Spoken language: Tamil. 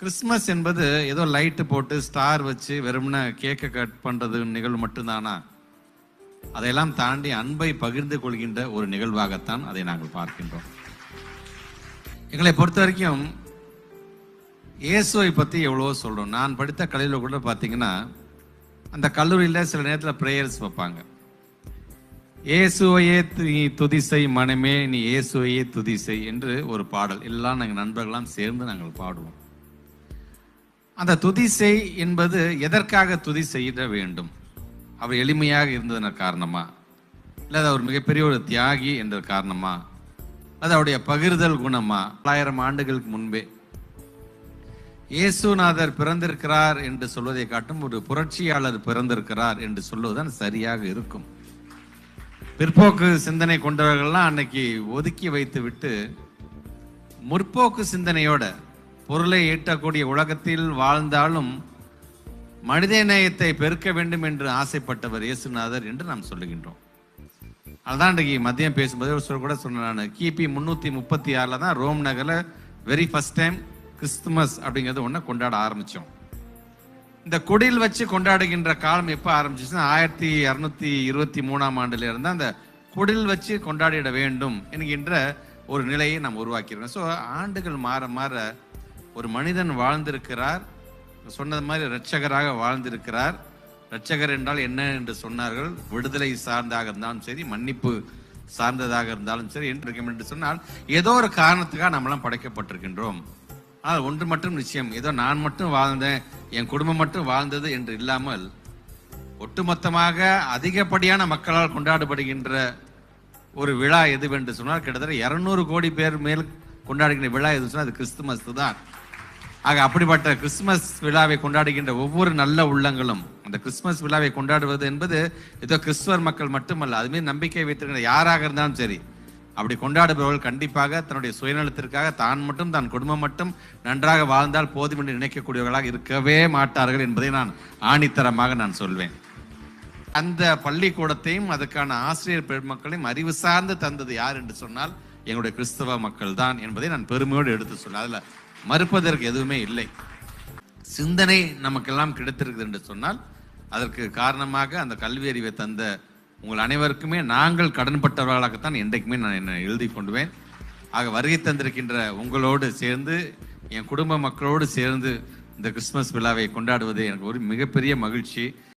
கிறிஸ்மஸ் என்பது ஏதோ லைட்டு போட்டு ஸ்டார் வச்சு வெறும்ன கேக்கை கட் பண்றது நிகழ்வு மட்டும்தானா? அதையெல்லாம் தாண்டி அன்பை பகிர்ந்து கொள்கின்ற ஒரு நிகழ்வாகத்தான் அதை நாங்கள் பார்க்கின்றோம். எங்களை பொறுத்த வரைக்கும் இயேசுவை பற்றி எவ்வளவோ சொல்றோம். நான் படித்த கல்லூரியில் கூட பார்த்தீங்கன்னா, அந்த கல்லூரியில் சில நேரத்தில் ப்ரேயர்ஸ் வைப்பாங்க. இயேசுவையே நீ துதிசை மனமே, நீ இயேசுவையே துதிசை என்று ஒரு பாடல் எல்லாம் நாங்கள் நண்பர்களாம் சேர்ந்து நாங்கள் பாடுவோம். அந்த துதிசை என்பது எதற்காக துதி செய்ய வேண்டும்? அவர் எளிமையாக இருந்ததன் காரணமா, இல்லை அவர் மிகப்பெரிய ஒரு தியாகி என்ற காரணமா, அது அவருடைய பகிர்தல் குணமா? 1000 ஆண்டுகளுக்கு முன்பே இயேசுநாதர் பிறந்திருக்கிறார் என்று சொல்வதை காட்டும் ஒரு புரட்சியாளர் பிறந்திருக்கிறார் என்று சொல்வதுதான் சரியாக இருக்கும். பிற்போக்கு சிந்தனை கொண்டவர்கள்லாம் அன்னைக்கு ஒதுக்கி வைத்து விட்டு முற்போக்கு சிந்தனையோட பொருளை ஈட்டக்கூடிய உலகத்தில் வாழ்ந்தாலும் மனித நேயத்தை பெருக்க வேண்டும் என்று ஆசைப்பட்டவர் இயேசுநாதர் என்று நாம் சொல்லுகின்றோம். அதுதான் இன்றைக்கு மதியம் பேசும்போது ஒரு கூட சொன்ன, கிபி 336 தான் ரோம் நகரில் வெரி ஃபர்ஸ்ட் டைம் கிறிஸ்துமஸ் அப்படிங்கிறது ஒன்று கொண்டாட ஆரம்பித்தோம். இந்த குடில் வச்சு கொண்டாடுகின்ற காலம் எப்போ ஆரம்பிச்சிச்சுன்னா 1223ஆம் ஆண்டுல இருந்து அந்த குடில் வச்சு கொண்டாடிட வேண்டும் என்கின்ற ஒரு நிலையை நாம் உருவாக்கியிருக்கோம். ஸோ ஆண்டுகள் மாற மாற ஒரு மனிதன் வாழ்ந்திருக்கிறார், சொன்னது மாதிரி இரட்சகராக வாழ்ந்திருக்கிறார். இரட்சகர் என்றால் என்ன என்று சொன்னார்கள்? விடுதலை சார்ந்தாக இருந்தாலும் சரி, மன்னிப்பு சார்ந்ததாக இருந்தாலும் சரி என்று சொன்னால் ஏதோ ஒரு காரணத்துக்காக நம்மளாம் படைக்கப்பட்டிருக்கின்றோம். ஆனால் ஒன்று மட்டும் நிச்சயம், ஏதோ நான் மட்டும் வாழ்ந்தேன், என் குடும்பம் மட்டும் வாழ்ந்தது என்று இல்லாமல் ஒட்டுமொத்தமாக அதிகப்படியான மக்களால் கொண்டாடப்படுகின்ற ஒரு விழா எதுவென்று சொன்னால் கிட்டத்தட்ட 200 கோடி பேர் மேல் கொண்டாடுகின்ற விழா எது சொன்னால் அது கிறிஸ்துமஸ் தான். ஆக அப்படிப்பட்ட கிறிஸ்துமஸ் விழாவை கொண்டாடுகின்ற ஒவ்வொரு நல்ல உள்ளங்களும், அந்த கிறிஸ்துமஸ் விழாவை கொண்டாடுவது என்பது ஏதோ கிறிஸ்துவர் மக்கள் மட்டுமல்ல, அதுமாரி நம்பிக்கை வைத்திருக்கிற யாராக இருந்தாலும் சரி, அப்படி கொண்டாடுபவர்கள் கண்டிப்பாக தன்னுடைய சுயநலத்திற்காக தான் மட்டும் தன் குடும்பம் மட்டும் நன்றாக வாழ்ந்தால் போதும் என்று நினைக்கக்கூடியவர்களாக இருக்கவே மாட்டார்கள் என்பதை நான் ஆணித்தரமாக நான் சொல்வேன். அந்த பள்ளிக்கூடத்தையும் அதுக்கான ஆசிரியர் பெருமக்களையும் அறிவு சார்ந்து தந்தது யார் என்று சொன்னால் எங்களுடைய கிறிஸ்தவ மக்கள் தான் என்பதை நான் பெருமையோடு எடுத்து சொல்ல, அதில் மறுப்பதற்கு எதுவுமே இல்லை. சிந்தனை நமக்கெல்லாம் கிடைத்திருக்குது என்று சொன்னால் அதற்கு காரணமாக அந்த கல்வி அறிவை தந்த உங்கள் அனைவருக்குமே நாங்கள் கடன்பட்டவர்களாகத்தான் என்றைக்குமே நான் என்னை எழுதி கொண்டுவேன். ஆக வருகை தந்திருக்கின்ற உங்களோடு சேர்ந்து என் குடும்ப மக்களோடு சேர்ந்து இந்த கிறிஸ்துமஸ் விழாவை கொண்டாடுவது எனக்கு ஒரு மிகப்பெரிய மகிழ்ச்சி.